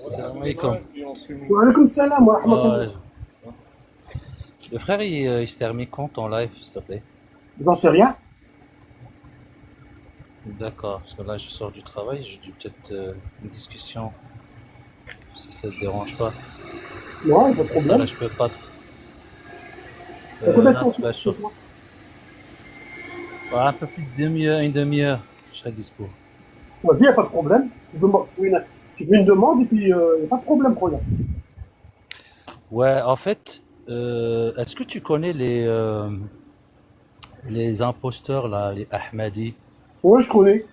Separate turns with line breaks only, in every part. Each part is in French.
Salam alaikum.
Wa alaykoum salam wa rahmatullah.
Ouais. Le frère, il se termine quand ton live, s'il te plaît?
J'en sais rien.
D'accord, parce que là, je sors du travail, j'ai dû peut-être une discussion, si ça te dérange pas.
Non, y a pas de
Pour ça, là,
problème.
je peux pas.
T'as combien de
Là,
temps
tu vas
chez
chaud.
toi?
Voilà, un peu plus de demi-heure, une demi-heure, je serai dispo.
Vas-y, y a pas de problème. Tu fais une demande et puis y a pas de problème, regarde.
Ouais, en fait, est-ce que tu connais les imposteurs, là, les Ahmadis?
Ouais, je connais.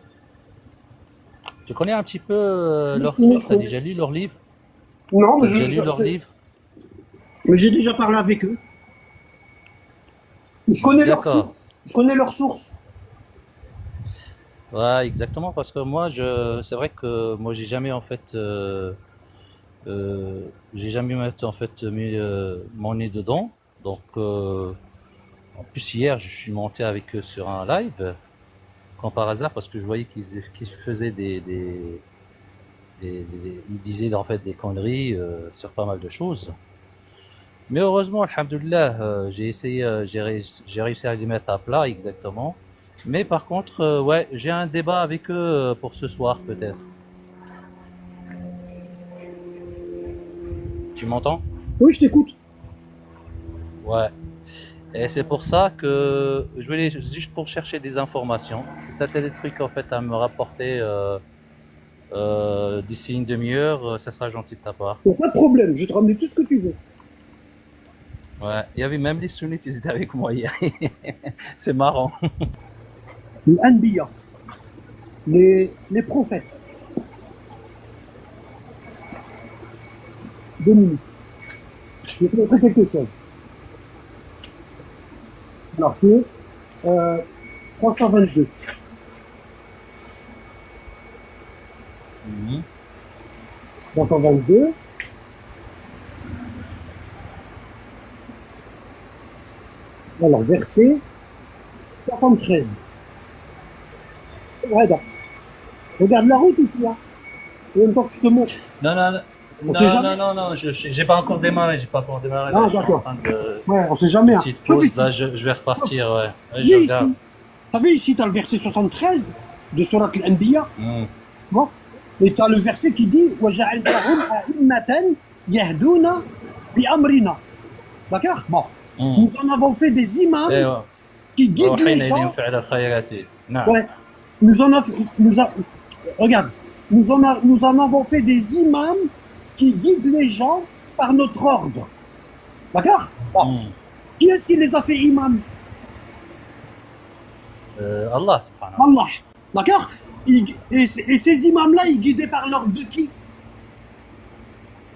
Tu connais un petit peu
Oui,
leurs livres?
je
T'as
connais.
déjà lu leurs livres?
Non,
T'as déjà lu leurs livres?
mais j'ai déjà parlé avec eux. Je connais leurs
D'accord.
sources. Je connais leurs sources.
Ouais, exactement, parce que moi, c'est vrai que moi, j'ai jamais en fait, j'ai jamais en fait mis mon nez dedans. Donc, en plus hier, je suis monté avec eux sur un live, quand par hasard, parce que je voyais qu'ils faisaient ils disaient en fait des conneries sur pas mal de choses. Mais heureusement, alhamdoulilah, j'ai essayé, j'ai réussi à les mettre à plat exactement. Mais par contre, ouais, j'ai un débat avec eux pour ce soir peut-être. Tu m'entends?
Oui, je t'écoute.
Ouais. Et c'est pour ça que je voulais juste pour chercher des informations. Si ça t'as des trucs en fait à me rapporter d'ici une demi-heure, ça sera gentil de ta part.
Y a pas de problème. Je vais te ramener tout ce que tu veux.
Ouais. Il y avait même les sunnites, ils étaient avec moi hier. C'est marrant.
L'Anbiya, les prophètes. 2 minutes. Je vais te montrer quelque chose. Alors, c'est euh, 322.
Mhm.
322. Alors, verset 73. Regarde, regarde la route ici, hein. En même temps que je te montre.
Non, non, non,
On sait
non,
jamais.
non, non, non, j'ai pas encore démarré, j'ai pas encore démarré, là,
Ah,
je suis en
d'accord.
train de,
Ouais, on sait jamais, hein.
petite
Sauf
pause, là,
ici.
je vais repartir, ouais. Ouais, je
Viens
regarde.
ici. T'as vu ici, t'as le verset 73 de Surat al-Anbiya.
Mhm.
Tu vois. Et t'as le verset qui dit وَجَعَلْنَاهُمْ أَئِمَّةً يَهْدُونَ بِأَمْرِنَا. D'accord. Bon.
Mhm.
Nous en avons fait des imams
ايوه
qui guident les
وحين إليهم
gens.
فعل الخيرات. نعم.
Ouais. Nous en, a, nous a- regarde. Nous en avons fait des imams qui guident les gens par notre ordre. D'accord. Bon.
Mhm.
Qui est-ce qui les a fait imams?
الله سبحانه وتعالى.
Allah. D'accord. Et ces imams-là, ils guidaient par l'ordre de qui?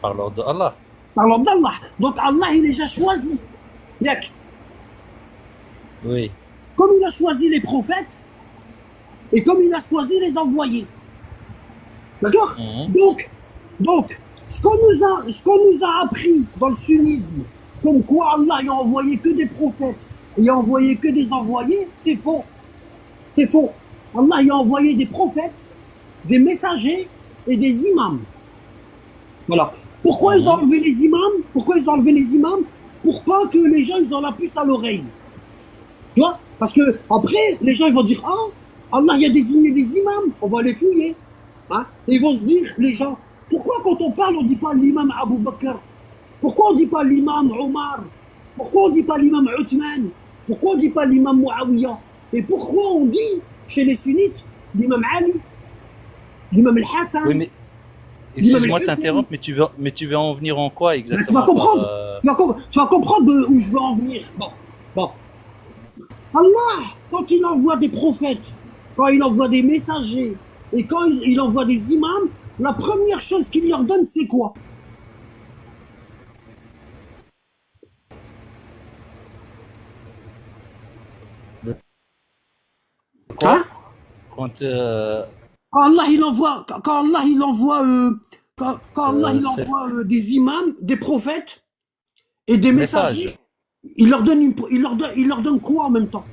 Par l'ordre de Allah.
Par l'ordre d'Allah. Donc Allah, il les a choisis. Yak.
Oui.
Comme il a choisi les prophètes et comme il a choisi les envoyés. D'accord.
Mhm.
Donc, ce qu'on nous a appris dans le sunnisme, comme quoi Allah n'a envoyé que des prophètes et a envoyé que des envoyés, c'est faux. C'est faux. Allah il a envoyé des prophètes, des messagers et des imams. Voilà. Pourquoi ils ont
Mhm.
enlevé les imams? Pourquoi ils ont enlevé les imams? Pour pas que les gens ils ont la puce à l'oreille. Tu vois? Parce que après, les gens ils vont dire ah, Allah il a désigné des imams, on va les fouiller. Hein? Et ils vont se dire, les gens, pourquoi quand on parle, on ne dit pas l'imam Abu Bakr? Pourquoi on ne dit pas l'imam Omar? Pourquoi on ne dit pas l'imam Uthman? Pourquoi on ne dit pas l'imam Muawiyah? Et pourquoi on dit chez les sunnites l'imam Ali, l'imam
Oui,
Al-Hassan,
mais
l'imam
excuse-moi de
Al-Hussein?
t'interrompre, mais tu veux en venir en quoi
Ben, tu vas
exactement par
comprendre. Tu vas comprendre où je veux en venir. Bon, bon. Allah, quand il envoie des prophètes, quand il envoie des messagers et quand il envoie des imams, la première chose qu'il leur donne, c'est quoi?
le
Hein?
quoi? Quand
Quand Allah il envoie, quand Allah il envoie, quand Allah il
c'est
envoie des imams, des prophètes et des
message,
messagers, il leur donne quoi en même temps?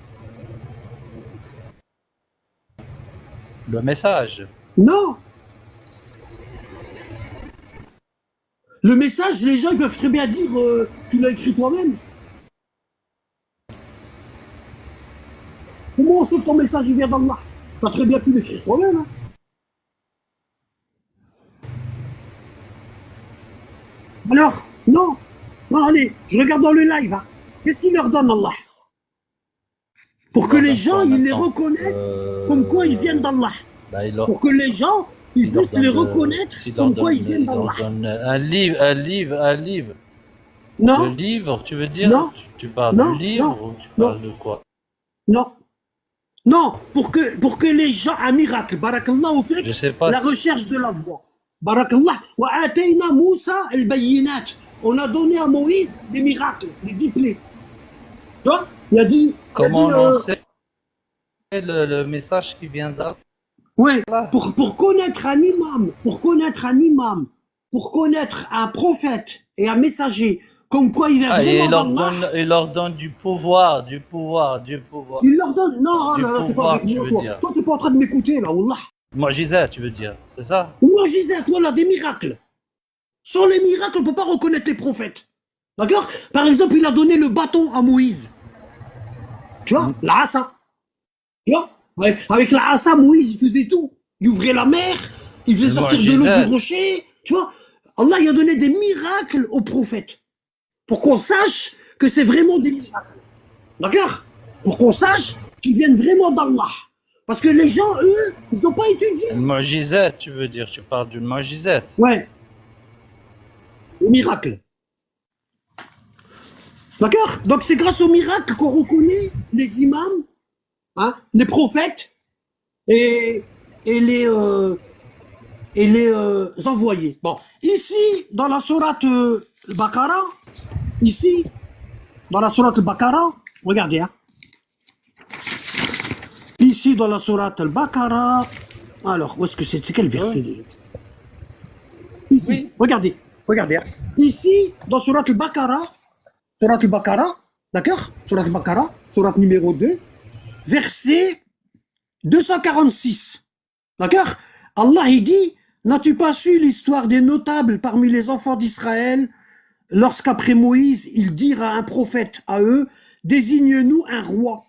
le message.
Non, Le message, les gens ils peuvent très bien dire tu l'as écrit toi-même. Comment on sait que ton message il vient d'Allah? Tu as très bien pu l'écrire toi-même. Hein. Alors, non, non, allez, je regarde dans le live. Hein. Qu'est-ce qu'il leur donne Allah? Pour que
Alors,
les
d'un
gens
temps en
ils les
instant.
reconnaissent comme quoi ils viennent d'Allah.
Bah,
Pour que les gens ils
il leur
puissent les
donne,
reconnaître
s'il leur
comme quoi ils
donne,
viennent
il leur
d'Allah.
donne un livre. Le
Non,
livre, tu veux dire?
non,
Tu parles du
non,
livre
non,
ou tu
non,
parles de quoi?
non. Non, pour que les gens, un miracle, barakallah au fait,
Je sais pas
la
si.
recherche de la voix. Barakallah, wa atayna Moussa al-bayyinat. On a donné à Moïse des miracles, des diplés. Tu vois,
Comment on sait le message qui vient d'Allah?
ouais, pour connaître un imam, pour connaître un prophète et un messager, comme quoi il vient
Ah, et
vraiment d'Allah,
il leur donne du pouvoir, du pouvoir, du pouvoir.
il leur donne. Non,
Du
là, là, t'es pas
pouvoir,
avec
tu
moi,
veux
toi.
dire.
Toi, t'es pas en train de m'écouter, là, Wallah.
Mu'jiza, tu veux dire, c'est ça?
Moi, je disais, toi, là, des miracles. Sans les miracles, on ne peut pas reconnaître les prophètes. D'accord? Par exemple, il a donné le bâton à Moïse. Tu vois? La Asa. Tu vois? Avec la Asa, Moïse, il faisait tout. Il ouvrait la mer, il faisait
Le
sortir de l'eau
mu'jiza.
du rocher. Tu vois? Allah, il a donné des miracles aux prophètes. Pour qu'on sache que c'est vraiment des miracles. D'accord? Pour qu'on sache qu'ils viennent vraiment d'Allah. Parce que les gens, eux, ils n'ont pas étudié.
Le mu'jiza, tu veux dire, tu parles d'une mu'jiza.
Ouais. Les miracles. D'accord? Donc c'est grâce au miracle qu'on reconnaît les imams, hein, les prophètes et les envoyés. Bon, ici, dans la sourate Al-Baqarah, ici, dans la sourate Al-Baqarah, regardez, hein. Ici, dans la sourate Al-Baqarah, alors, où est-ce que c'est quel verset déjà? Ici,
Oui.
regardez, regardez. Hein. Ici, dans sourate Al-Baqarah, d'accord? Surat Al-Baqarah, surat numéro 2, verset 246. D'accord? Allah il dit, n'as-tu pas su l'histoire des notables parmi les enfants d'Israël lorsqu'après Moïse, ils dirent à un prophète, à eux, désigne-nous un roi.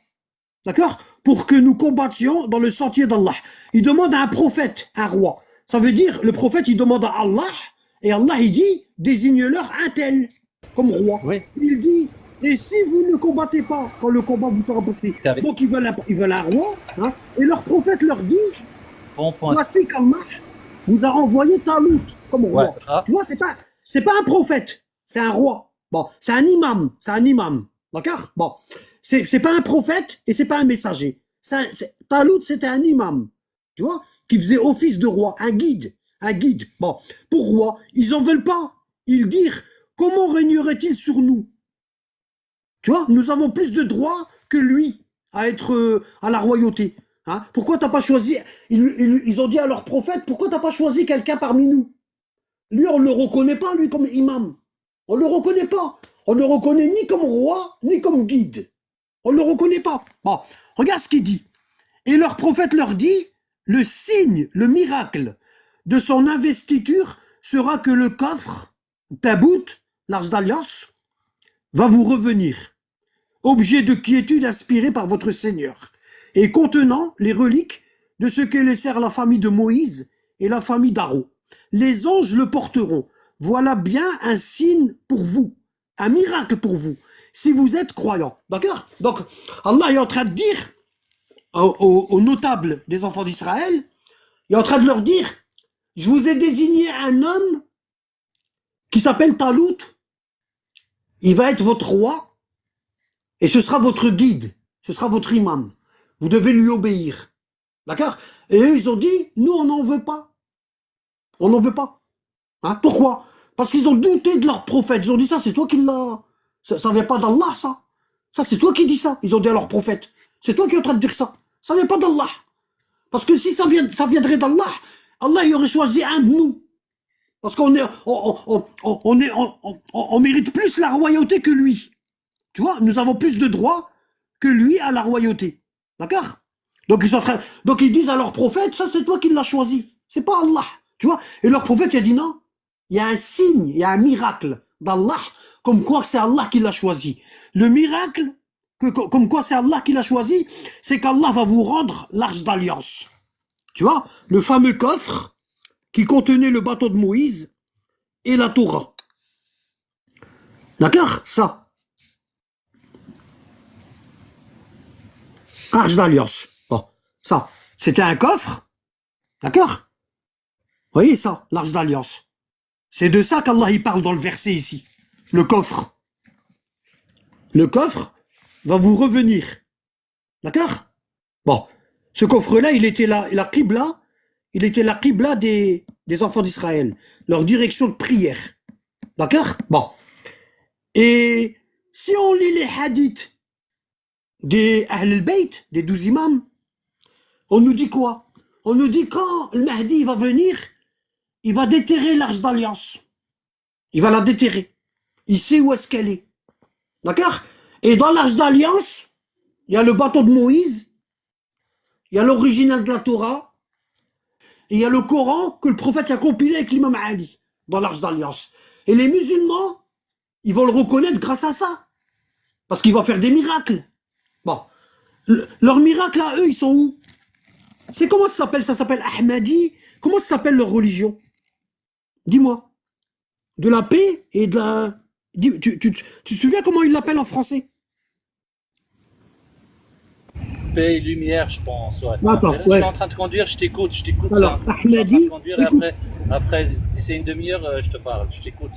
D'accord? Pour que nous combattions dans le sentier d'Allah. Il demande à un prophète, un roi. Ça veut dire, le prophète, il demande à Allah, et Allah, il dit, désigne-leur un tel, comme roi.
Oui.
Il dit, et si vous ne combattez pas, quand le combat vous sera possible, donc ils veulent un roi, hein, et leur prophète leur dit,
Bon point.
voici qu'Allah vous a envoyé Talout comme roi.
Ouais. Ah.
Tu vois, c'est pas un prophète, c'est un roi. Bon, c'est un imam, d'accord? Bon, c'est pas un prophète et c'est pas un messager. Talout, c'était un imam, tu vois, qui faisait office de roi, un guide. Bon, pour roi, ils en veulent pas. Ils disent, comment régnerait-il sur nous? Tu vois, nous avons plus de droits que lui à être à la royauté. Hein? Pourquoi t'as pas choisi? Ils ont dit à leur prophète, pourquoi t'as pas choisi quelqu'un parmi nous? Lui, on ne le reconnaît pas, lui, comme imam. On ne le reconnaît pas. On ne le reconnaît ni comme roi, ni comme guide. On ne le reconnaît pas. Bon, regarde ce qu'il dit. Et leur prophète leur dit, le signe, le miracle de son investiture sera que le coffre, Tabout, l'arche d'alliance, va vous revenir, objet de quiétude inspiré par votre Seigneur, et contenant les reliques de ce que laissèrent la famille de Moïse et la famille d'Aaron. Les anges le porteront. Voilà bien un signe pour vous, un miracle pour vous, si vous êtes croyants. D'accord? Donc, Allah est en train de dire aux notables des enfants d'Israël, il est en train de leur dire, je vous ai désigné un homme qui s'appelle Talout, il va être votre roi, et ce sera votre guide, ce sera votre imam. Vous devez lui obéir. D'accord? Et eux, ils ont dit, nous, on n'en veut pas. On n'en veut pas. Hein? Pourquoi? Parce qu'ils ont douté de leur prophète. Ils ont dit ça, c'est toi qui l'as. Ça vient pas d'Allah, ça. Ça, c'est toi qui dis ça. Ils ont dit à leur prophète. C'est toi qui es en train de dire ça. Ça vient pas d'Allah. Parce que si ça viendrait d'Allah, Allah il aurait choisi un de nous. Parce qu'on on mérite plus la royauté que lui. Tu vois, nous avons plus de droits que lui à la royauté. D'accord? Donc ils disent à leur prophète, ça c'est toi qui l'as choisi. C'est pas Allah. Tu vois? Et leur prophète il a dit non. il y a un signe, il y a un miracle d'Allah, comme quoi c'est Allah qui l'a choisi. Le miracle, comme quoi c'est Allah qui l'a choisi, c'est qu'Allah va vous rendre l'arche d'alliance. Tu vois, le fameux coffre qui contenait le bateau de Moïse et la Torah. D'accord? Ça. Arche d'alliance. Bon, ça. C'était un coffre. D'accord? Vous voyez ça, l'arche d'alliance. C'est de ça qu'Allah il parle dans le verset ici. Le coffre. Le coffre va vous revenir. D'accord? Bon. Ce coffre-là, il était la qibla. Il était la qibla des enfants d'Israël. Leur direction de prière. D'accord? Bon. Et si on lit les hadiths des Ahl al-Bayt, des 12 imams, on nous dit quoi? On nous dit quand le Mahdi va venir, il va déterrer l'arche d'alliance. Il va la déterrer. Il sait où est-ce qu'elle est. D'accord? Et dans l'arche d'alliance, il y a le bateau de Moïse, il y a l'original de la Torah, et il y a le Coran que le prophète a compilé avec l'imam Ali dans l'arche d'alliance. Et les musulmans, ils vont le reconnaître grâce à ça. Parce qu'il va faire des miracles. Bon. Leurs miracles à eux, ils sont où? C'est comment ça s'appelle? Ça s'appelle Ahmadi. Comment ça s'appelle leur religion? Dis-moi. De la paix et de la... Tu te souviens comment ils l'appellent en français?
Paix et lumière, je pense. Ouais.
Attends,
Je suis en train de conduire, je t'écoute.
Alors,
Je suis en train de
Ahmadi,
conduire et
écoute.
après d'ici une demi-heure, je te parle. Je t'écoute.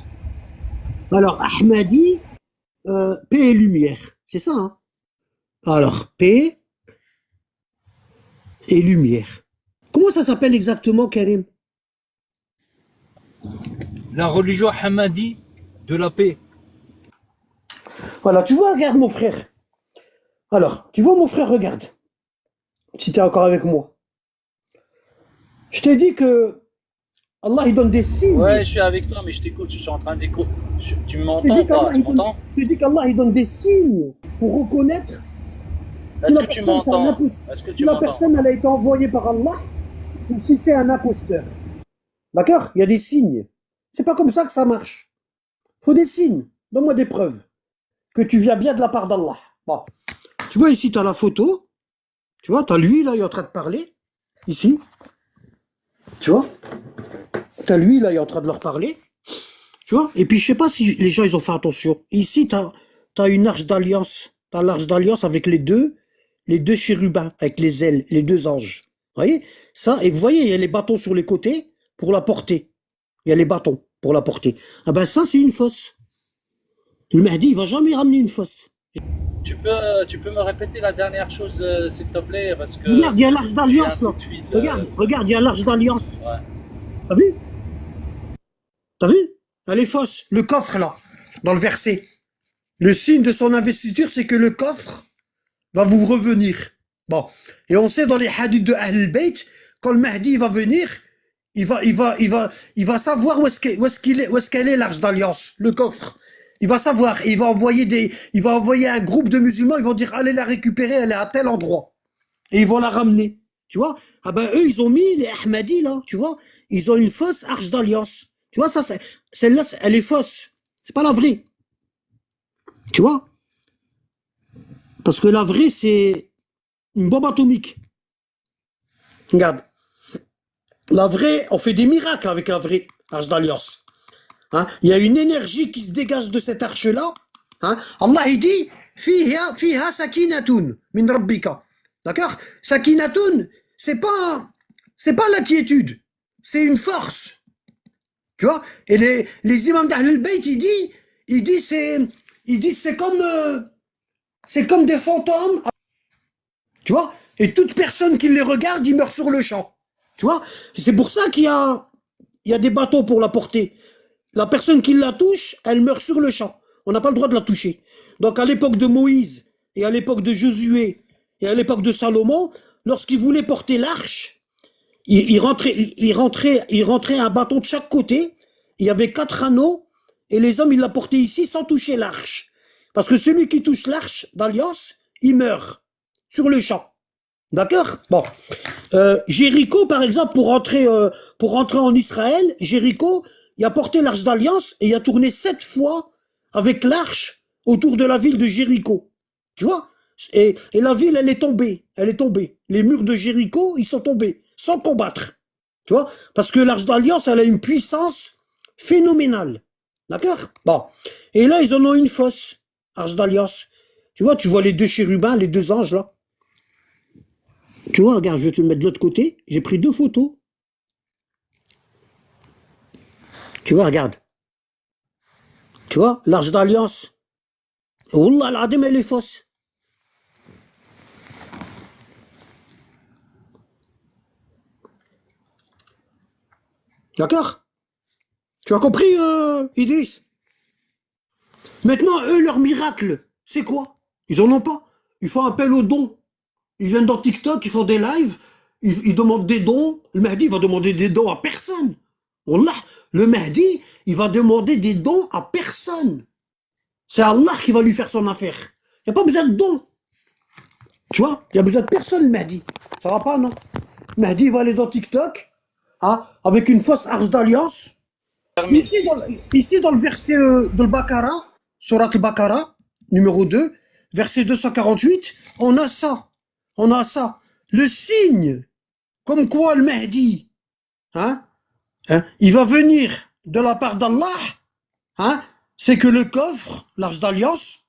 Alors, Ahmadi, paix et lumière. C'est ça, hein? Alors, paix et lumière. Comment ça s'appelle exactement, Karim?
La religion Hamadi de la paix.
Voilà, tu vois, regarde mon frère. Alors, tu vois mon frère, regarde. Si tu es encore avec moi. Je t'ai dit que Allah, il donne des signes.
Ouais, je suis avec toi, mais je t'écoute. Je suis en train d'écouter. Tu
Je
m'entends
t'ai
ou
dit
pas?
qu'Allah,
Tu
il donne,
m'entends?
je t'ai dit qu'Allah, il donne des signes pour reconnaître que
Est-ce
la
que tu
personne, c'est un
m'entends?
imposteur.
Est-ce que
Si
tu
la
m'entends?
personne, elle a été envoyée par Allah, ou si c'est un imposteur. D'accord? Il y a des signes. C'est pas comme ça que ça marche. Faut des signes. Donne-moi des preuves que tu viens bien de la part d'Allah. Bon. Tu vois, ici, tu as la photo. Tu vois, tu as lui, là, il est en train de parler. Ici. Tu vois? Tu as lui, là, il est en train de leur parler. Tu vois? Et puis, je sais pas si les gens, ils ont fait attention. Ici, tu as une arche d'alliance. Tu as l'arche d'alliance avec les deux chérubins, avec les ailes, les deux anges. Vous voyez? Ça, et vous voyez, il y a les bâtons sur les côtés pour la porter. Il y a les bâtons pour la porter. Ah ben, ça, c'est une fosse. Le Mahdi, il va jamais ramener une fosse.
Tu peux me répéter la dernière chose, s'il te plaît, parce que
Regarde, il y a l'arche
j'ai un
d'alliance, là.
coup de fil.
Regarde, il y a l'arche d'alliance.
Ouais.
T'as vu? T'as vu? Elle est fausse. Le coffre, là, dans le verset. Le signe de son investiture, c'est que le coffre va vous revenir. Bon. Et on sait dans les hadiths de Ahl al-Bayt, quand le Mahdi va venir, il va savoir où est-ce qu'elle est, l'arche d'alliance, le coffre. Il va savoir. Et il va envoyer un groupe de musulmans, ils vont dire, allez la récupérer, elle est à tel endroit. Et ils vont la ramener. Tu vois? Ah ben, eux, ils ont mis les Ahmadis, là, tu vois? Ils ont une fausse arche d'alliance. Tu vois, ça, celle-là, elle est fausse. C'est pas la vraie. Tu vois? Parce que la vraie, c'est une bombe atomique. Regarde. La vraie, on fait des miracles avec la vraie arche d'alliance. Hein? Il y a une énergie qui se dégage de cette arche-là. Hein? Allah, il dit, fiha sakinatun min rabbika. D'accord? Sakinatun, c'est pas l'inquiétude. C'est une force. Tu vois? Et les imams d'Ahl al-Bayt, ils disent c'est comme des fantômes. Tu vois? Et toute personne qui les regarde, il meurt sur le champ. Tu vois? C'est pour ça qu'il y a des bateaux pour la porter. La personne qui la touche, elle meurt sur le champ. On n'a pas le droit de la toucher. Donc à l'époque de Moïse, et à l'époque de Josué, et à l'époque de Salomon, lorsqu'ils voulaient porter l'arche, ils rentraient un bâton de chaque côté. Il y avait 4 anneaux, et les hommes, ils la portaient ici sans toucher l'arche. Parce que celui qui touche l'arche d'alliance, il meurt sur le champ. D'accord? Bon. Jéricho, par exemple, pour rentrer en Israël, Jéricho, il a porté l'arche d'alliance et il a tourné 7 fois avec l'arche autour de la ville de Jéricho. Tu vois? Et la ville, elle est tombée. Elle est tombée. Les murs de Jéricho, ils sont tombés, sans combattre. Tu vois? Parce que l'arche d'alliance, elle a une puissance phénoménale. D'accord? Bon. Et là, ils en ont une fausse, arche d'alliance. Tu vois les deux chérubins, les deux anges, là. Tu vois, regarde, je vais te le mettre de l'autre côté. J'ai pris 2 photos. Tu vois, regarde. Tu vois, l'arche d'alliance. Wallah, l'adem, elle est fausse. D'accord? Tu as compris, Idriss? Maintenant, eux, leur miracle, c'est quoi? Ils en ont pas. Ils font appel aux dons. Ils viennent dans TikTok, ils font des lives, ils demandent des dons. Le Mahdi, il va demander des dons à personne. Wallah, le Mahdi, il va demander des dons à personne. C'est Allah qui va lui faire son affaire. Il n'y a pas besoin de dons. Tu vois, il n'y a besoin de personne, le Mahdi. Ça va pas, non? Le Mahdi, il va aller dans TikTok, hein, avec une fausse arche d'alliance. Ici, dans le verset de Al-Baqarah, Surat Al-Baqarah, numéro 2, verset 248, on a ça. On a ça. Le signe, comme quoi le Mahdi, hein, il va venir de la part d'Allah, hein, c'est que le coffre, l'arche d'alliance,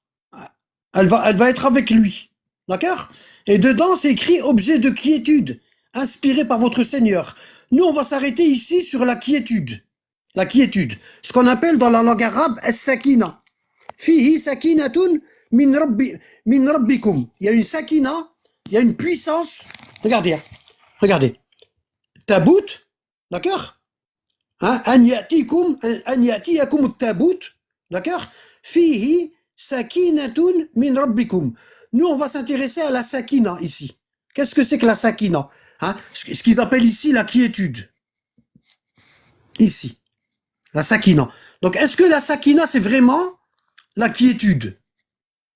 elle va être avec lui. D'accord? Et dedans, c'est écrit objet de quiétude, inspiré par votre Seigneur. Nous, on va s'arrêter ici sur la quiétude. La quiétude. Ce qu'on appelle dans la langue arabe, as-sakina. Fihi sakinatun min rabbikum. Il y a une sakina, il y a une puissance. Regardez, regardez. Tabout, d'accord? Hein? An yatiyakum tabout, d'accord? Fihi sakinatun min rabbikum. Nous, on va s'intéresser à la sakina ici. Qu'est-ce que c'est que la sakina? Hein? Ce qu'ils appellent ici la quiétude. Ici. La sakina. Donc, est-ce que la sakina, c'est vraiment la quiétude?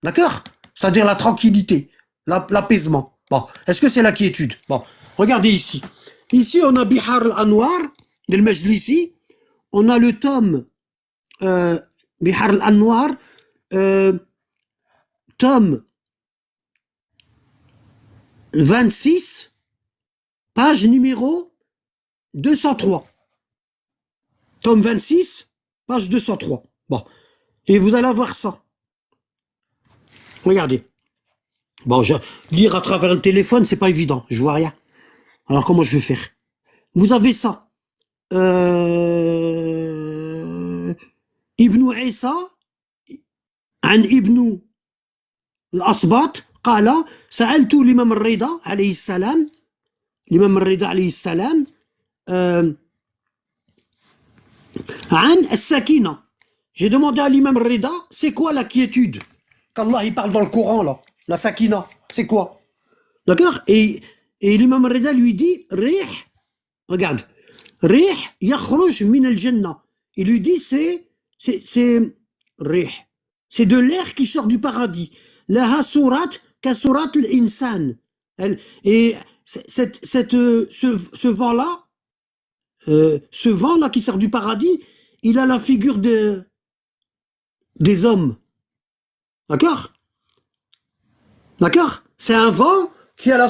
D'accord? C'est-à-dire la tranquillité, l'apaisement. Bon, est-ce que c'est la quiétude? Bon, regardez ici. Ici, on a Bihar al-Anwar, del Majlisi. On a le tome Bihar al-Anwar, tome 26, page numéro 203. Tome 26, page 203. Bon. Et vous allez avoir ça. Regardez. Bon, lire à travers le téléphone, c'est pas évident. Je vois rien. Alors, comment je vais faire? Vous avez ça. Ibn Isa, عن ابن الأصباط قال سألت الإمام الرضا عليه السلام الإمام الرضا عليه السلام عن السكينة. J'ai demandé à l'imam Rida, c'est quoi la quiétude? Qu'Allah il parle dans le Coran là, la sakina, c'est quoi? D'accord? Et l'imam Rida lui dit, Rih, regarde, Rih yakhruj min al-jannah. Il lui dit, c'est Rih, c'est de l'air qui sort du paradis. Laha surat ka surat al-insan. Et ce vent-là, qui sort du paradis, il a la figure des hommes. D'accord? D'accord? C'est un vent qui a la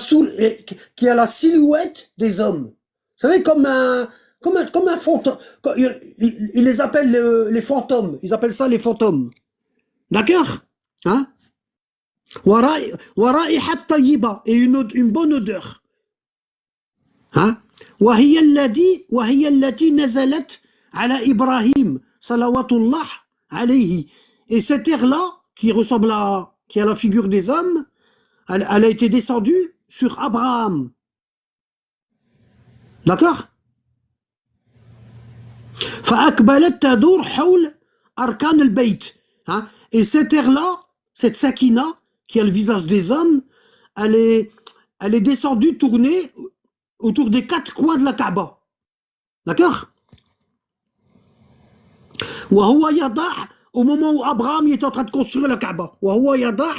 silhouette des hommes. Vous savez, comme un fantôme. Ils les appellent les fantômes. Ils appellent ça les fantômes. D'accord? Hein? ورائحة طيبة. Et une bonne odeur. Hein? وهي التي نزلت على إبراهيم صلوات الله عليه. Et cette air-là, qui a la figure des hommes, elle a été descendue sur Abraham. D'accord? فأقبلت تدور حول أركان البيت. Hein? Et cette air-là, cette sakina, qui a le visage des hommes, elle est descendue, tournée autour des 4 coins de la Kaaba. D'accord? وهو يضع, au moment où Abraham est en train de construire la Kaaba, وهو يضع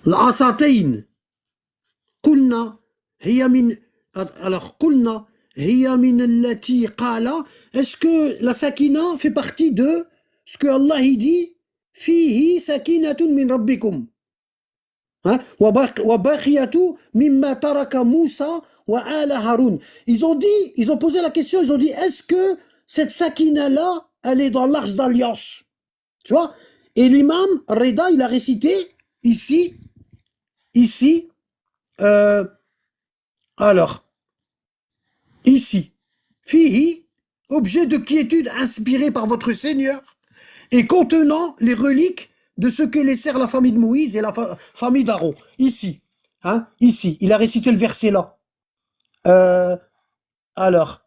العصاتين قلنا هي hiya min allati qala. Est-ce que la sakina fait partie de ce que Allah il dit fihi sakinatun min rabbikum? Hein? Wa baqiyatu mimma taraka Musa wa ala Harun. Ils ont posé la question, ils ont dit est-ce que cette sakina-là, elle est dans l'arche d'alliance? Tu vois? Et l'imam Reda, il a récité ici, alors, ici, fihi, objet de quiétude inspiré par votre Seigneur et contenant les reliques de ce que laissèrent la famille de Moïse et la famille d'Aaron. Ici, hein, ici, il a récité le verset là. Alors,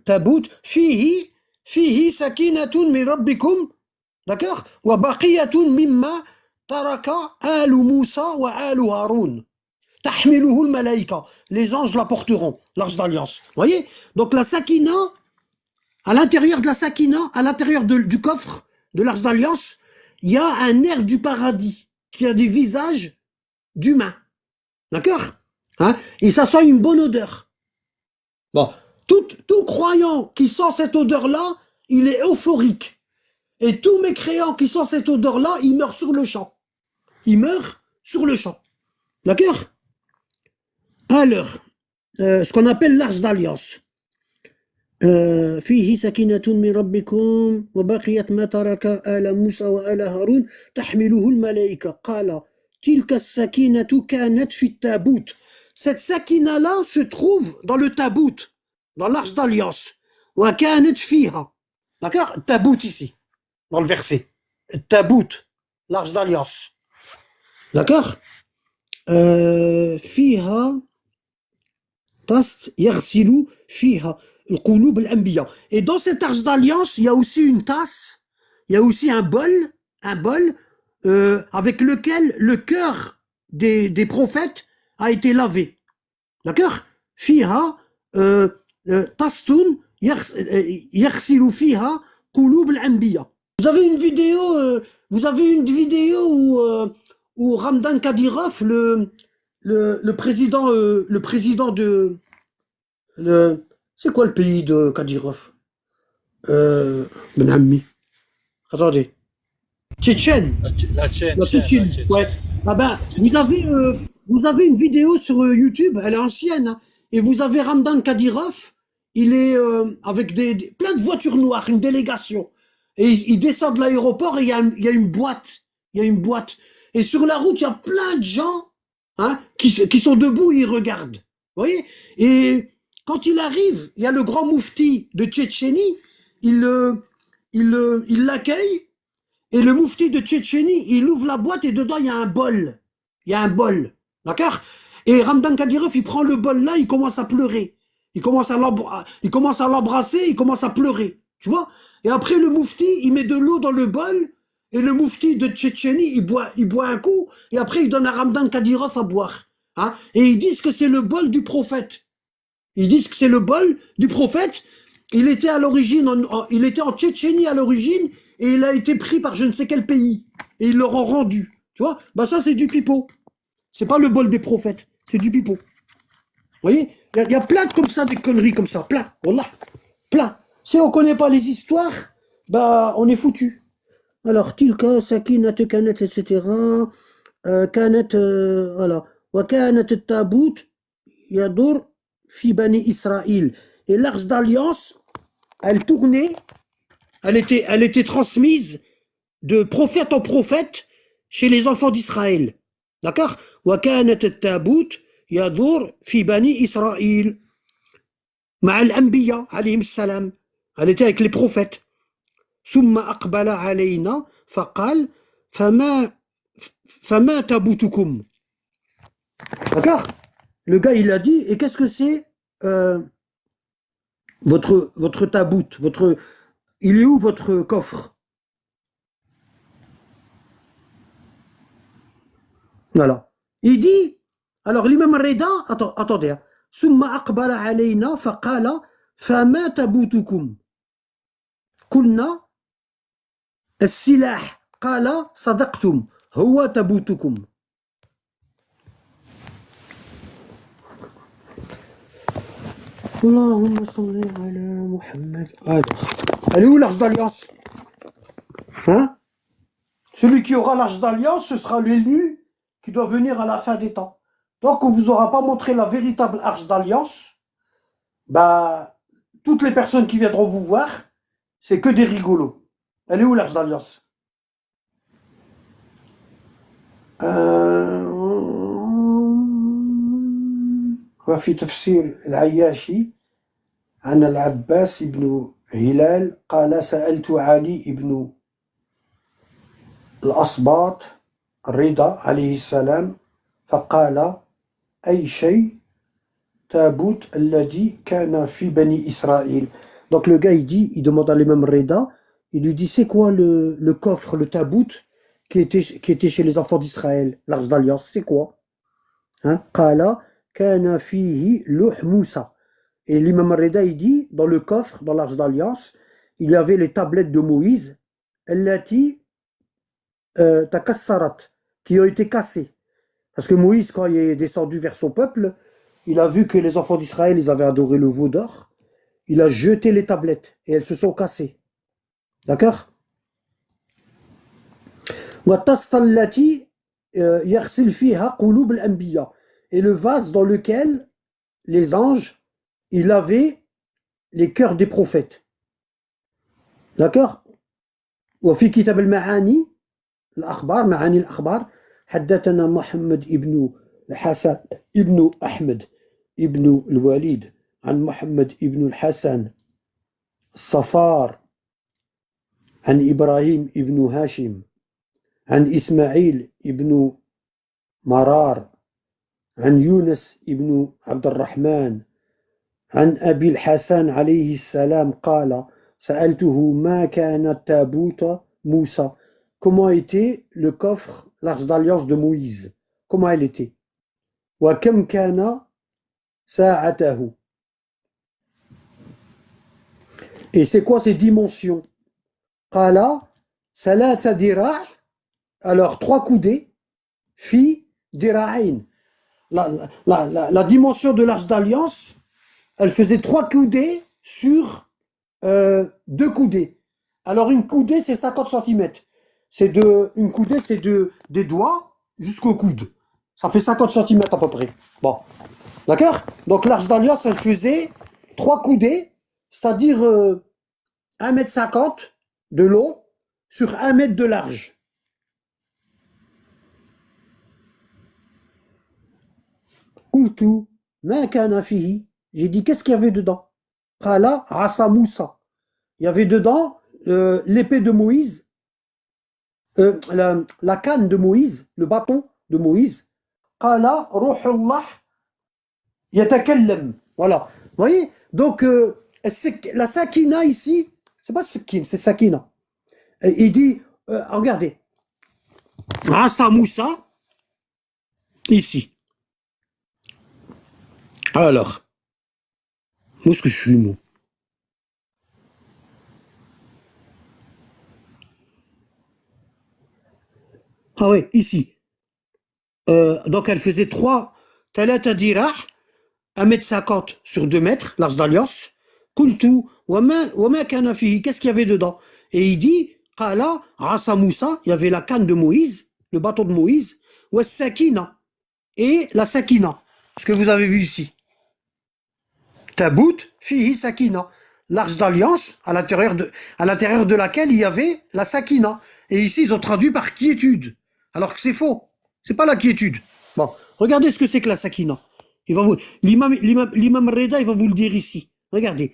tabout, fihi sakinatun min rabbikum, d'accord? Wa baqiyatun mimma taraka alu Musa wa alu Harun. Tahmiluhu al-malaïka. Les anges la porteront, l'arche d'alliance. Vous voyez? Donc la sakina, à l'intérieur de la sakina, à l'intérieur du coffre de l'arche d'alliance, il y a un air du paradis qui a des visages d'humains. D'accord? Hein? Et ça sent une bonne odeur. Bon, tout croyant qui sent cette odeur-là, il est euphorique. Et tout mécréant qui sent cette odeur-là, il meurt sur le champ. Il meurt sur le champ. D'accord? Alors, ce qu'on appelle l'arche d'alliance. فيه سكينة من ربكم وبقيت ما ترك آل موسى وآل هارون تحمله الملائكة قال تلك السكينة كانت في التابوت. Cette sakina-là se trouve dans le tabout, dans l'arche d'alliance. وكانت فيها. D'accord? Tabout ici, dans le verset. Tabout, l'arche d'alliance. D'accord? فيها تست يغسل فيها القلوب الأنبياء. Et dans cette arche d'alliance, il y a aussi une tasse, il y a aussi un bol avec lequel le cœur des prophètes a été lavé. D'accord? فيها تستun يغسل فيها قلوب الأنبياء. Vous avez une vidéo où Ramdan Kadyrov, le président de... c'est quoi le pays de Kadyrov? Ben Ammi. Attendez. Tchétchène.
La Tchétchène.
Tchétchène. Ouais. Ah ben, vous avez une vidéo sur YouTube, elle est ancienne, hein, et vous avez Ramdan Kadyrov, il est avec plein de voitures noires, une délégation. Et il descend de l'aéroport et il y a une boîte. Il y a une boîte. Et sur la route, il y a plein de gens, hein, qui sont debout et ils regardent. Vous voyez? Et quand il arrive, il y a le grand moufti de Tchétchénie, il l'accueille, et le moufti de Tchétchénie, il ouvre la boîte et dedans, il y a un bol. Il y a un bol. D'accord? Et Ramdan Kadyrov, il prend le bol là, il commence à pleurer. Il commence à l'embrasser, il commence à pleurer. Tu vois? Et après, le moufti, il met de l'eau dans le bol, et le moufti de Tchétchénie, il boit un coup, et après, il donne à Ramdan Kadyrov à boire. Hein? Et ils disent que c'est le bol du prophète. Ils disent que c'est le bol du prophète. Il était à l'origine, il était en Tchétchénie à l'origine, et il a été pris par je ne sais quel pays. Et ils leur ont rendu. Tu vois? Bah ça, c'est du pipeau. C'est pas le bol des prophètes, c'est du pipeau. Vous voyez? Il y a plein de comme ça, des conneries comme ça. Plein. Wallah. Plein. Si on connaît pas les histoires, bah on est foutu. Alors, tilka, sakinat, kanat, etc. Kanat, voilà. Wa kanat tabout yadur fi bani Israël. Et l'arche d'alliance, elle tournait, elle était transmise de prophète en prophète chez les enfants d'Israël. D'accord? Wa kanat tabout yadur fi bani Israël. مع الأنبياء عليهم السلام. Elle était avec les prophètes. ثم أقبل علينا فقال فما تابوتكم. D'accord? Le gars il a dit, et qu'est-ce que c'est votre tabout, il est où votre coffre? Voilà. Il dit, alors l'imam Reda, attendez, ثم أقبل علينا فقال فما تابوتكم قلنا السلاح قال صدقتم هو تابوتكم. Allahumma salli ala Muhammad. Alors, elle est où l'Arche d'Alliance? Hein? Celui qui aura l'Arche d'Alliance, ce sera l'élu qui doit venir à la fin des temps. Donc, on vous aura pas montré la véritable Arche d'Alliance, bah, toutes les personnes qui viendront vous voir, c'est que des rigolos. Elle est où l'Arche d'Alliance? وفي تفسير العياشي عن العباس بن هلال قال سألت علي بن الأصباط الرضا عليه السلام فقال أي شيء تابوت الذي كان في بني إسرائيل. Donc le gars il demande à l'imam Reda, il lui dit c'est quoi le coffre, le tabout qui était chez les enfants d'Israël, l'arche d'alliance, c'est quoi? Hein? قال كان فيه لوح موسى. Et l'imam Reda il dit dans le coffre, dans l'arche d'alliance, il y avait les tablettes de Moïse التي تكسرت, qui ont été cassées. Parce que Moïse, quand il est descendu vers son peuple, il a vu que les enfants d'Israël, ils avaient adoré le veau d'or. Il a jeté les tablettes et elles se sont cassées. D'accord? Et le vase dans lequel les anges, ils avaient les cœurs des prophètes. D'accord? وفي كتاب المعاني الأخبار معاني الأخبار حدثنا محمد ابن الحسن ابن أحمد ابن الوليد عن محمد ابن الحسن الصفار عن إبراهيم ابن هاشم عن إسماعيل ابن مرار عن يونس ابن عبد الرحمن عن أبي الحسن عليه السلام قال سألته ما كان تابوت موسى. Comment était le coffre, l'arche d'alliance de Moïse? Comment elle était? وكم كان ساعته. Et c'est quoi ces dimensions? قال ثلاث ذراع. Alors 3 coudées. في ذراعين. La dimension de l'arche d'alliance, elle faisait 3 coudées sur 2 coudées. Alors une coudée, c'est 50 cm. Une coudée, c'est des doigts jusqu'au coude. Ça fait 50 cm à peu près. Bon. D'accord? Donc l'arche d'alliance, elle faisait 3 coudées, c'est-à-dire 1,50 m de long sur 1 mètre de large. قلت ما كان فيه. J'ai dit, qu'est-ce qu'il y avait dedans? قال عصا موسى. Il y avait dedans l'épée de Moïse, la canne de Moïse, le bâton de Moïse. قال روح الله يتكلم. Voilà. Vous voyez? Donc, la sakina ici, c'est pas sakin, c'est sakina. Il dit, regardez, Asa Moussa, ici. Alors, où est-ce que je suis, moi? Ah oui, ici. Donc elle faisait 3 talata dirah, 1,50 m sur 2 mètres, l'arche d'alliance. Qultu, wama kana fihi, qu'est-ce qu'il y avait dedans? Et il dit, qala, asa Moussa, il y avait la canne de Moïse, le bâton de Moïse, wa sakina, et la sakina, ce que vous avez vu ici. Tabout, fihi sakina, l'arche d'alliance, à l'intérieur de laquelle il y avait la sakina. Et ici, ils ont traduit par quiétude, alors que c'est faux. C'est pas la quiétude. Bon, regardez ce que c'est que la sakina. L'imam Reda, il va vous le dire ici. Regardez.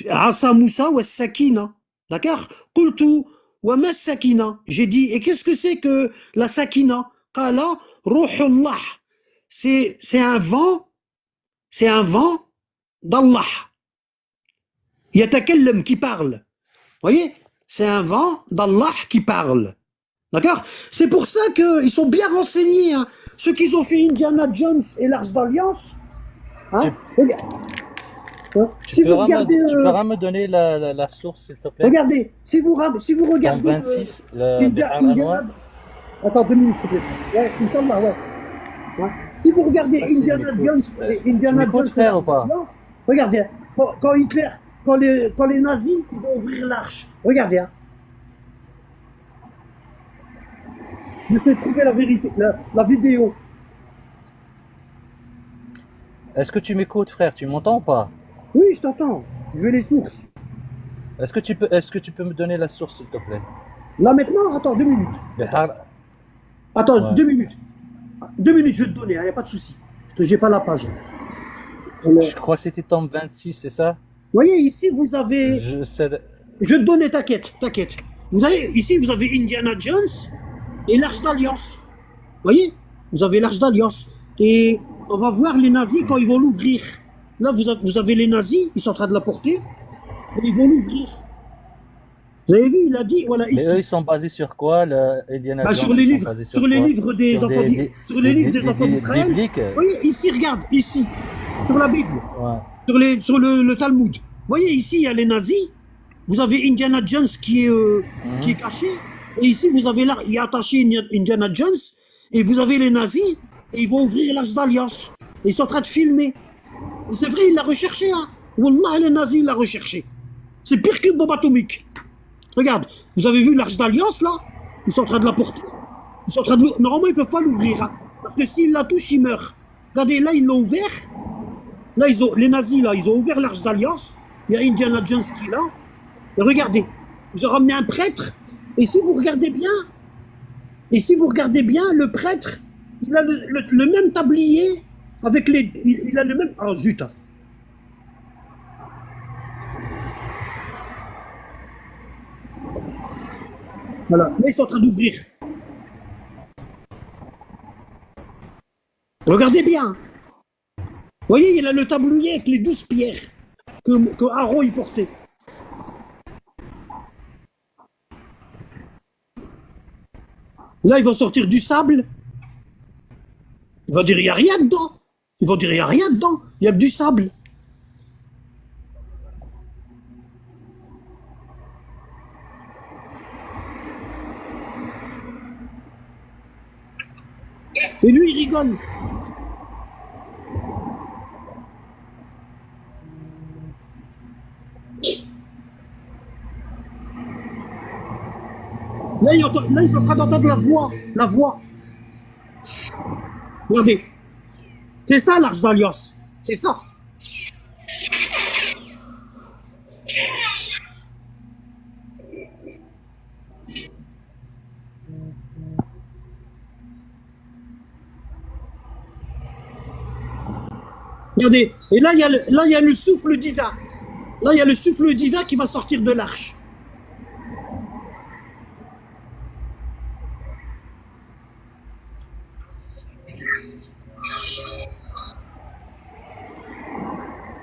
Asa Moussa wa sakina. D'accord? Qultu wa ma sakina. J'ai dit, et qu'est-ce que c'est que la sakina? Qala ruhullah. C'est un vent d'Allah. Yatakallam, qui parle. Voyez? C'est un vent d'Allah qui parle. D'accord? C'est pour ça qu'ils sont bien renseignés, hein. Ceux qui ont fait Indiana Jones et l'Arche d'Alliance. Hein?
Tu peux vraiment me donner la source, s'il te plaît?
Regardez, si vous regardez.
Dans 26, le
Attends 2 minutes, s'il te plaît. Ouais, Inch'Allah, ouais. Si vous regardez Indiana Jones et Indiana Jones,
frère ou pas?
regardez, quand Hitler, quand les nazis ils vont ouvrir l'arche. Regardez, hein. J'essaie de trouver la vérité, la vidéo.
Est-ce que tu m'écoutes, frère? Tu m'entends ou pas?
Oui, je t'entends. Je veux les sources.
Est-ce que tu peux me donner la source, s'il te plaît?
Là maintenant, attends 2 minutes.
Behar-
Attends,
Ouais.
2 minutes. 2 minutes, je vais te donner, il n'y a pas de souci. Parce que j'ai pas la page. Là. Alors,
Je crois que c'était tome 26, c'est ça?
vous voyez, ici, vous avez.
Je sais.
Je vais te donner, t'inquiète, t'inquiète. Vous avez, ici, vous avez Indiana Jones et l'Arche d'Alliance. Vous voyez? Vous avez l'Arche d'Alliance. Et on va voir les nazis quand ils vont l'ouvrir. Là, vous avez les nazis, ils sont en train de la porter. Et ils vont l'ouvrir. Vous avez vu, il a dit, voilà,
Mais eux, ils
ici.
sont basés sur quoi, Indiana
Bah,
Jones,
sur les
ils sont
livres,
basés
sur
sur
les
quoi?
livres des
Sur
enfants, sur les livres des enfants d'Israël.
bibliques?
Vous voyez, ici, regarde, ici, sur la Bible.
Ouais.
Sur le Talmud. Vous voyez, ici, il y a les nazis. Vous avez Indiana Jones qui est caché. Et ici, vous avez là, il y a attaché Indiana Jones. Et vous avez les nazis. Et ils vont ouvrir l'Arche d'Alliance. Et ils sont en train de filmer. Et c'est vrai, il l'a recherché. Hein. Wallah, les nazis, il l'a recherché. C'est pire qu'une bombe atomique. Regarde, vous avez vu l'Arche d'Alliance, là? Ils sont en train de la porter. Ils sont en train de normalement, ils ne peuvent pas l'ouvrir. Hein, parce que s'ils la touchent, ils meurent. Regardez, là, ils l'ont ouvert. Là, les nazis, là, ils ont ouvert l'Arche d'Alliance. Il y a Indiana Jones qui est là. Et regardez, ils ont ramené un prêtre. Et si vous regardez bien, le prêtre, il a le même tablier avec les. Il a le même. Oh zut! Voilà, là, ils sont en train d'ouvrir. Regardez bien. Vous voyez, il a le tablier avec les 12 pierres que Aaron il portait. Là, ils vont sortir du sable. Ils vont dire, il n'y a rien dedans. Ils vont dire, il n'y a rien dedans. Il n'y a que du sable. Et lui, il rigole. Là, ils sont en train d'entendre la voix. La voix. Regardez. C'est ça, l'Arche d'Alliance. C'est ça. Regardez. Et là, il y a le souffle divin. Là, il y a le souffle divin qui va sortir de l'arche.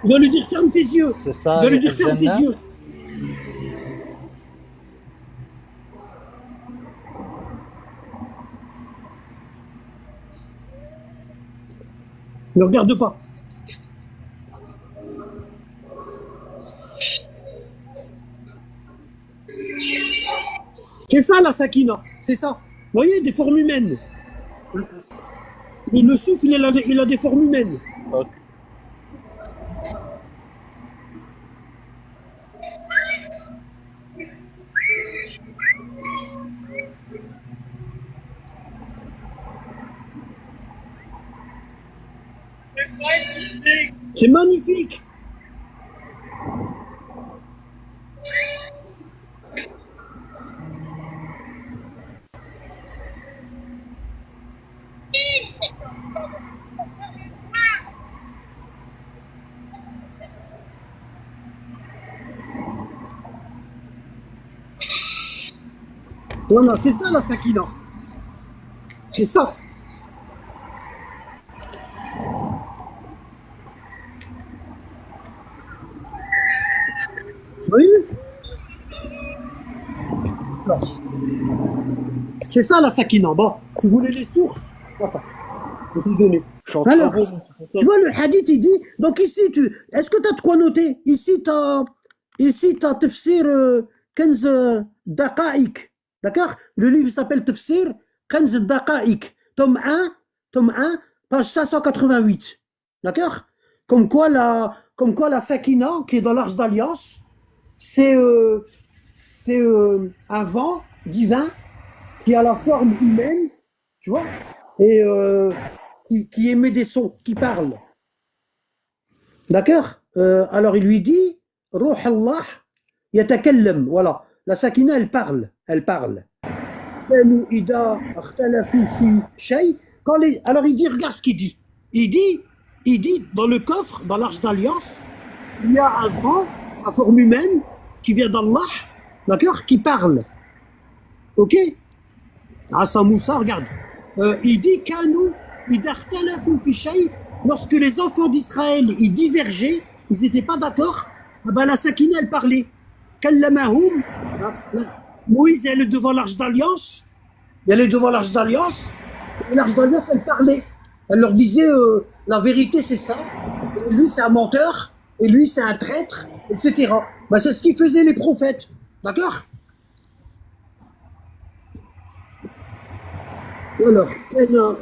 Il va lui dire ferme tes yeux.
C'est
Il
ça,
va lui dire ferme tes
Al-Jannah?
yeux. Ne regarde pas. C'est ça la sakina. C'est ça. Vous voyez, des formes humaines. Et le souffle, il a des formes humaines.
Ok.
C'est magnifique. Voilà, c'est ça la sakina. C'est ça. Vous voyez? Non. C'est ça la sakina. Bon, tu voulais les sources? Attends, je vais te les donner.
Je suis en
Alors,
travaux, moi, c'est pour ça.
tu vois le hadith, il dit. Donc ici, est-ce que tu as de quoi noter? Ici, tu as Tafsir 15 Daqaïq. D'accord? Le livre s'appelle Tafsir 15 Daqaïq. Tome 1, page 588. D'accord? comme quoi la Sakina, qui est dans l'Arche d'Alliance, c'est un vent divin qui a la forme humaine, tu vois, et qui émet des sons, qui parle. D'accord. Alors il lui dit, Ruh Allah yatakallam. Voilà. La Sakina, elle parle. Elle parle. كانوا إذا اختلفوا في شيء. Alors il dit, regarde ce qu'il dit. Il dit, dans le coffre, dans l'Arche d'Alliance, il y a un vent à forme humaine qui vient d'Allah, d'accord, qui parle. Ok. Asa Moussa, regarde. Il dit كانوا إذا اختلفوا في شيء. Lorsque les enfants d'Israël ils divergeaient, ils n'étaient pas d'accord, ah ben la Sakina elle parlait. Kallamahum. Moïse elle est devant l'Arche d'Alliance. Elle est devant l'Arche d'Alliance. Et l'Arche d'Alliance elle parlait. Elle leur disait la vérité c'est ça. Et lui c'est un menteur. Et lui c'est un traître, etc. Ben, c'est ce qu'ils faisaient les prophètes. D'accord. Alors,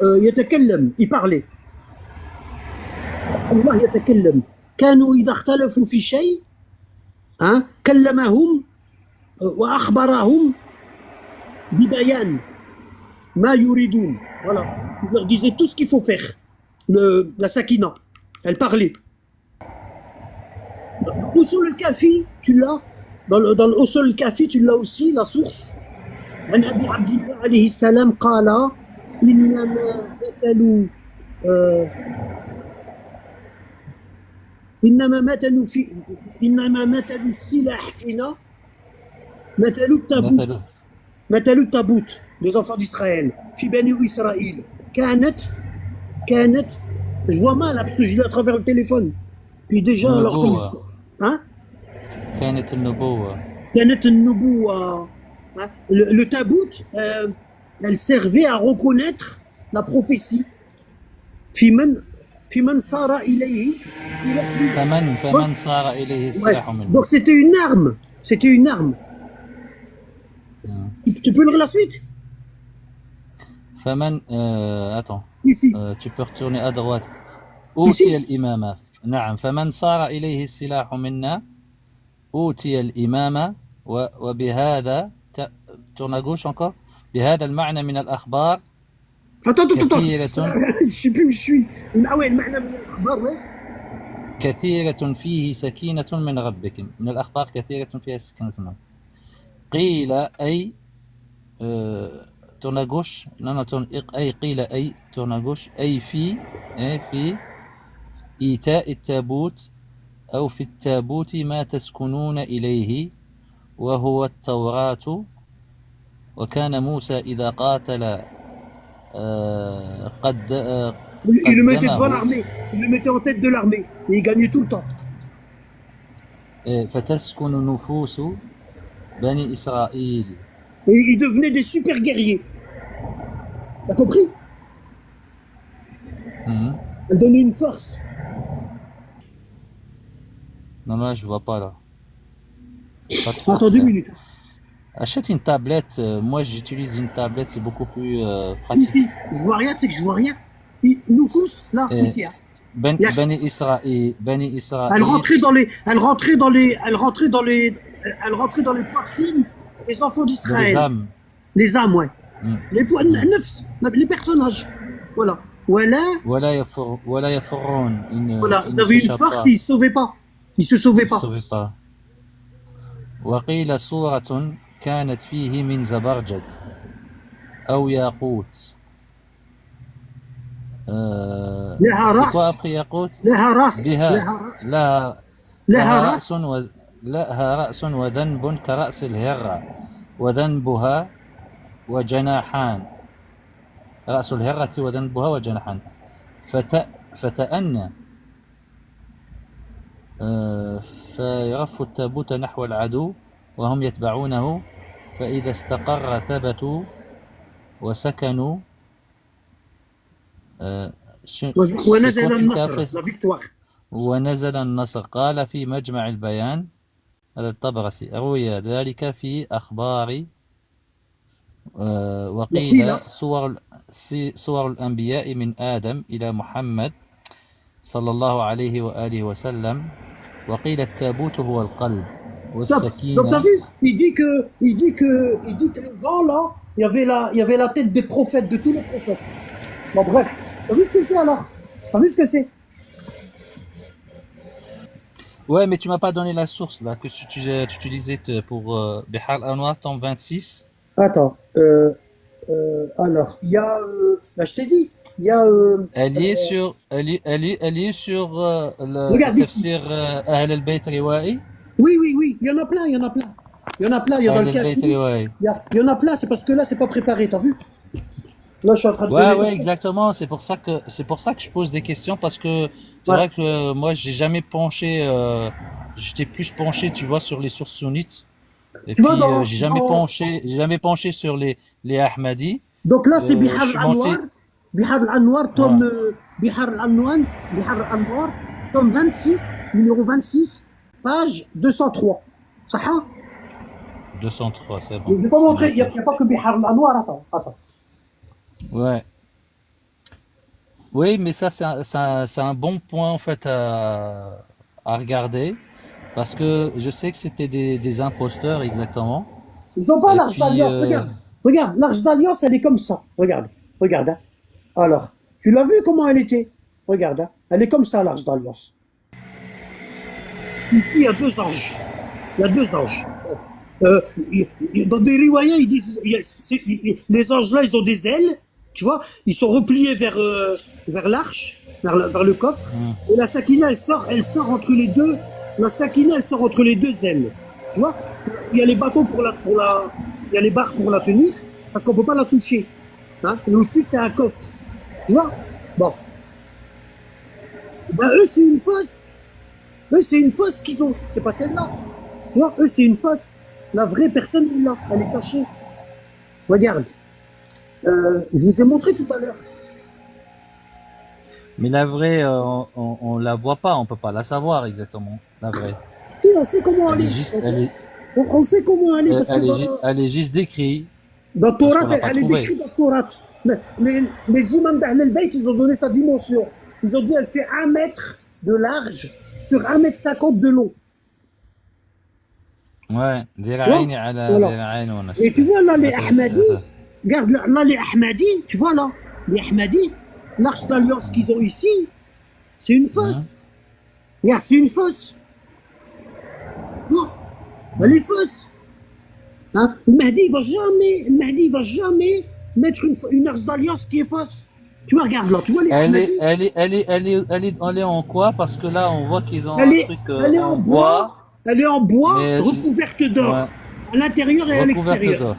يتكلم, il parlait. الله يتكلم كانوا إذا اختلفوا في شيء كلمهم وأخبرهم ببيان ما يريدون. Voilà. Il leur disait tout ce qu'il faut faire. La Sakina, elle parlait. Usul al-Kafi, tu l'as. Dans le Usul al-Kafi, tu l'as aussi, la source. عن أبي عبد الله عليه السلام قال إنما مثل إنما مثل السلاح فينا مثل التابوت les enfants d'Israël في بني إسرائيل كانت je vois mal là parce que je l'ai à travers le téléphone puis déjà alors comme hein
كانت النبوة
le tabout elle servait à reconnaître la prophétie في من صار إليه
فمن صار إليه السلاح منه.
Donc c'était une arme. Tu peux lire la suite?
فمن attends.
Ici.
Tu peux retourner à droite. أوتي الإمامة. نعم فمن صار إليه السلاح منا أوتي الإمامة وبهذا tourne à gauche encore. بهذا المعنى من الأخبار
Attends. Je sais plus où je suis. Ah ouais, المعنى من الأخبار ouais.
كثيرة فيه سكينة من ربكم. من الأخبار كثيرة فيها سكينة من ربكم. قيل أي tourne à gauche. Non, tourne أي قيل أي tourne à gauche. أي في إيتاء التابوت أو في التابوت ما تسكنون إليه وهو التوراة وكان موسى إذا قاتل
il le mettait devant l'armée, il le mettait en tête de l'armée et il gagnait tout le temps.
فتسكن نفوس بني إسرائيل.
Et ils devenaient des super guerriers. T'as compris? Elle donnait une force.
Non, là, je vois pas là.
Attends 2 minutes.
Achète une tablette. Moi, j'utilise une tablette, c'est beaucoup plus pratique.
Ici, je vois rien, tu sais que je vois rien. Noufous, là, ici. Hein.
Bani Israël.
Elle rentrait dans les poitrines des enfants d'Israël. Les âmes, ouais. Les personnages. Voilà. Voilà, ils avaient une force, ils se sauvaient pas.
وقيل صورة كانت فيه من زبرجد أو ياقوت.
لها رأس.
لها رأس وذنب كرأس الهرة وذنبها وجناحان. رأس الهرة وذنبها وجناحان. فتأنى فيرف التابوت نحو العدو وهم يتبعونه فإذا استقر ثبتوا وسكنوا.
ونزل النصر.
ونزل النصر. قال في مجمع البيان هذا الطبرسي روي ذلك في أخبار وقيل صور الأنبياء من آدم إلى محمد صلى الله عليه وآله وسلم وقيل التابوت هو القلب
Donc t'as
والسكينة.
vu, il dit que le vent là, il y avait la tête des prophètes, de tous les prophètes. Bon bref, t'as vu ce que c'est alors? T'as vu ce que c'est?
Ouais, mais tu m'as pas donné la source là que tu utilisais pour Bihar al-Anwar, tome 26.
Attends, alors, il y a, là je t'ai dit, il y a,
Elle y est sur le
regarde ici.
tafsir Ahl al-Bayt Riwa'i.
Oui, il y en a plein, il y en a plein. Il y en a plein, il y a dans
Ahl
le
al-Bayt
café,
Riwa'i.
il y en a plein, c'est parce que là, c'est pas préparé, t'as vu? Là, je suis en train de
Ouais,
donner.
ouais, exactement. C'est pour ça que je pose des questions parce que c'est
Ouais.
vrai que moi, j'ai jamais penché. J'étais plus penché, tu vois, sur les sources sunnites. Et
Tu vois,
puis, j'ai jamais penché sur les Ahmadis.
donc là, c'est
Je suis monté.
Bihar al-Anwar,
Ouais,
Bihar al-Anwar, tome 26, numéro 26, page 203. Ça va?
203, c'est
Je
bon,
vais pas
c'est
montrer, il n'y
noté.
a pas que Bihar al-Anwar, attends.
Ouais. Oui, mais ça, c'est un bon point en fait à regarder parce que je sais que c'était des imposteurs exactement.
Ils ont pas
Et
l'Arche
puis,
d'Alliance, regarde, l'Arche d'Alliance, elle est comme ça, regarde, hein. Alors, tu l'as vu comment elle était? Regarde, hein. Elle est comme ça, l'Arche d'Alliance. Ici, il y a deux anges. Dans des riwayas, ils disent, les anges là, ils ont des ailes, tu vois, ils sont repliés vers l'arche, vers le coffre, et la sakina, elle sort entre les deux, ailes, tu vois. Il y a les bâtons il y a les barres pour la tenir, parce qu'on peut pas la toucher, hein. Et au-dessus, c'est un coffre, tu vois. Bon, ben eux, c'est une fosse. Eux, c'est une fosse qu'ils ont, c'est pas celle-là. Tu vois, eux, c'est une fosse. La vraie personne, elle est cachée. Regarde. Je vous ai montré tout à l'heure.
mais la vraie, on la voit pas, on peut pas la savoir exactement, la vraie.
Si, on sait comment
Elle
elle
est
est.
juste, elle est,
On sait comment elle est, parce que
elle est juste décrite
dans le
parce
Torah,
qu'on l'a pas
elle est
trouvée.
décrite dans le Torah. Mais les imams d'Ahl al-Bayt, ils ont donné sa dimension. Ils ont dit, elle fait 1 mètre de large sur 1,50 m de long.
Ouais,
Tu vois?
ذراعين على
Voilà.
ذراعين
Et tu
ونصف.
vois là, les
هذا
Ahmadis,
هذا
regarde là, les Ahmadis, tu vois là, les Ahmadis, l'arche d'alliance qu'ils ont ici, c'est une fosse. Regarde, c'est une fosse. Non, elle est fausse. Hein? Le Mahdi, il va jamais mettre une arche d'alliance qui est fausse. Tu vois, regarde là, tu vois les Ahmadis,
elle est en quoi? Parce que là, on voit qu'ils ont
elle
un
est,
truc
elle est
en
en bois,
mais
recouverte d'or,
ouais,
à l'intérieur et à
recouverte
l'extérieur.
d'or.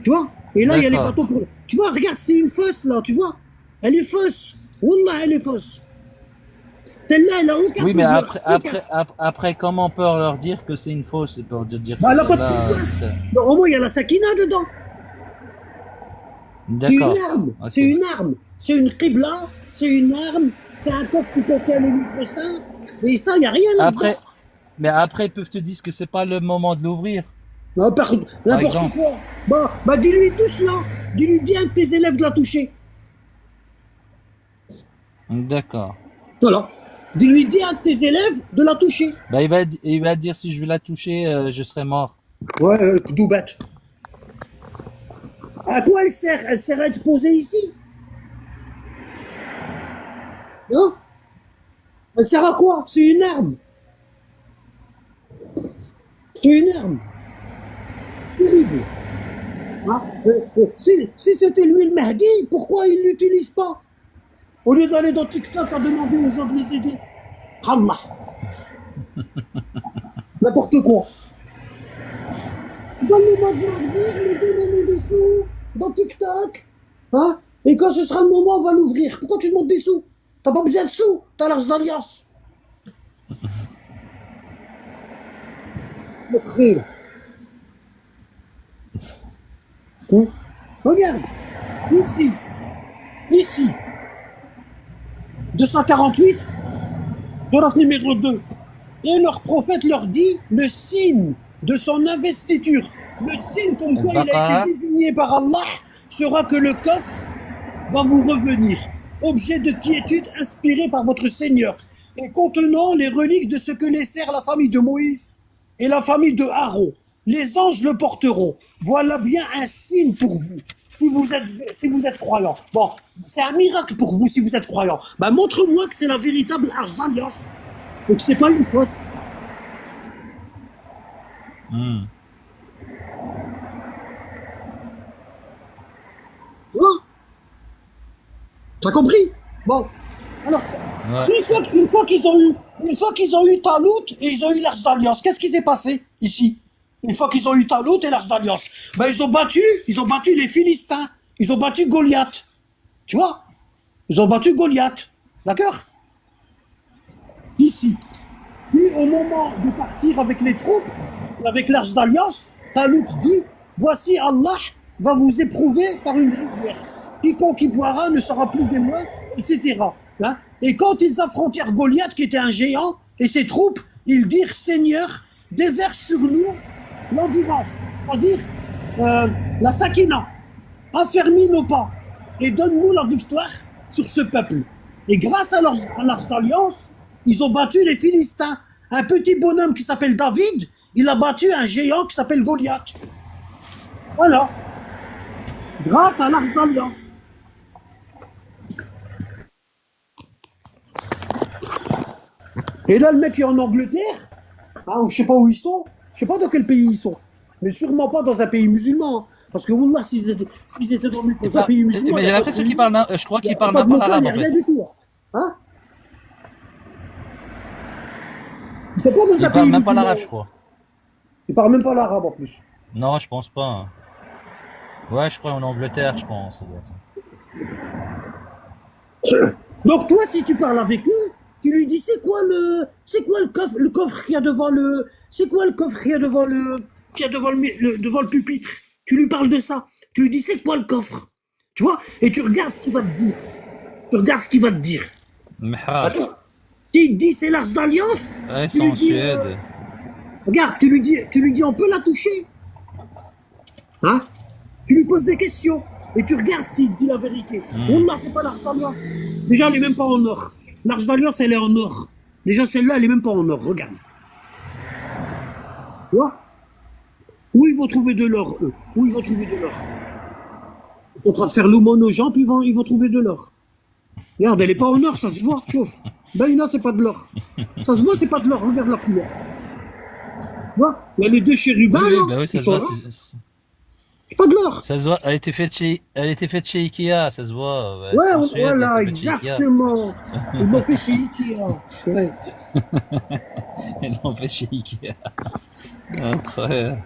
Tu vois? Et là, il y a les
D'accord.
bateaux pour. Tu vois, regarde, c'est une fosse là, tu vois? Elle est fausse. Wallah, elle est fausse. Celle-là, elle a aucun
Oui, mais
pouvoir.
après, comment on peut leur dire que c'est une fausse? Pour dire
Bah,
si
elle a pas de
celle-là,
pouvoir.
si ça-
Non, au moins, il y a la sakina dedans. C'est une
D'accord.
arme.
Ok.
C'est une arme. C'est une qibla. C'est une arme. C'est un coffre qui contient le livre saint. Et ça, il n'y a rien là-dedans.
Mais après, ils peuvent te dire que c'est pas le moment de l'ouvrir.
Non, n'importe
exemple.
quoi. Bah, dis-lui, touche là. Dis-lui, dis à un de tes élèves de la toucher.
D'accord.
Voilà. Dis-lui, dis à un de tes élèves de la toucher.
Bah, il va dire si je vais la toucher, je serai mort.
Ouais, tout bête. À quoi elle sert? Elle sert à être posée ici. Non? Elle sert à quoi? C'est une arme. C'est une arme. Terrible. Hein? Si c'était lui le Mahdi, pourquoi il ne l'utilise pas? Au lieu d'aller dans TikTok à demander aux gens de les aider. Allah. N'importe quoi. Donne-moi de l'ouvrir, mais donnez-nous des sous dans TikTok. Hein? Et quand ce sera le moment, on va l'ouvrir. Pourquoi tu demandes des sous? T'as pas besoin de sous, t'as l'arche d'alliance. Meskhir. Regarde. Ici. 248, Torah numéro 2. Et leur prophète leur dit le signe de son investiture, le signe comme quoi il a été désigné par Allah, sera que le coffre va vous revenir, objet de quiétude inspiré par votre Seigneur. et contenant les reliques de ce que laissèrent la famille de Moïse et la famille de Aaron. Les anges le porteront. Voilà bien un signe pour vous, si vous êtes croyant. Bon, c'est un miracle pour vous si vous êtes croyant. Ben, montre-moi que c'est la véritable arche d'alliance et que c'est pas une fausse.
Hmm.
Hein? T'as compris? Bon, alors,
Ouais.
une fois qu'ils ont eu Talout et ils ont eu l'arche d'alliance, qu'est-ce qui s'est passé ici? Une fois qu'ils ont eu Talout et l'arche d'alliance, ben ils ont battu les Philistins, ils ont battu Goliath, tu vois? Ils ont battu Goliath, d'accord? Ici. Puis au moment de partir avec les troupes, avec l'arche d'alliance, Talout dit, voici Allah va vous éprouver par une rivière. Quiconque y boira ne sera plus témoin, etc. Hein? Et quand ils affrontèrent Goliath, qui était un géant, et ses troupes, ils dirent, Seigneur, déverse sur nous l'endurance, c'est-à-dire la sakina, affermis nos pas, et donne-nous la victoire sur ce peuple. Et grâce à l'arche d'alliance, ils ont battu les Philistins. Un petit bonhomme qui s'appelle David, il a battu un géant qui s'appelle Goliath. Voilà. Grâce à l'arche d'alliance. Et là, le mec est en Angleterre, hein, je sais pas où ils sont, je sais pas dans quel pays ils sont, mais sûrement pas dans un pays musulman. Hein, parce que Wallah, s'ils étaient dans un pays musulman.
Mais j'ai l'impression qu'il parle, je crois qu'il parle
pas
même
de
pas l'arabe en
montagne, rien
fait.
du tout. Hein? C'est pas dans un
Il
pays
parle même pas
musulman.
l'arabe, je crois.
Il parle même pas l'arabe en plus.
Non, je pense pas. Ouais, je crois en Angleterre, je pense. Ça doit être.
Donc toi, si tu parles avec eux, tu lui dis c'est quoi le coffre qu'il y a devant le, c'est quoi le coffre qu'il y a devant le, devant le pupitre. Tu lui parles de ça. Tu lui dis c'est quoi le coffre, tu vois, et tu regardes ce qu'il va te dire. Tu regardes ce qu'il va te dire.
Mihrab.
D'accord. S'il te dit c'est l'arche d'alliance,
Ouais,
tu
c'est
lui
en
dis,
Suède.
regarde, tu lui dis on peut la toucher, hein? Tu lui poses des questions et tu regardes s'il dit la vérité. Wallah, c'est pas l'arche d'alliance. Déjà, elle est même pas en or. L'arche d'alliance, elle est en or. Déjà, celle-là, elle est même pas en or. Regarde. Tu vois? Où ils vont trouver de l'or, eux? Où ils vont trouver de l'or? Ils sont en train de faire l'aumône aux gens, puis ils vont trouver de l'or. Regarde, elle est pas en or, ça se voit. Chauffe. Baïna, c'est pas de l'or. Ça se voit, c'est pas de l'or. Regarde la couleur. Tu vois? Il y a les deux chérubins,
Oui, oui,
là,
bah oui, ça
ils
se
sont
voit.
là. C'est pas de l'or.
Ça se voit. Elle était faite chez Ikea, ça se voit. Ouais,
Ouais,
c'est en Suède,
voilà,
elle était faite chez Ikea.
exactement. Ils l'ont fait chez Ikea. Ouais.
Ils l'ont fait chez Ikea. Incroyable.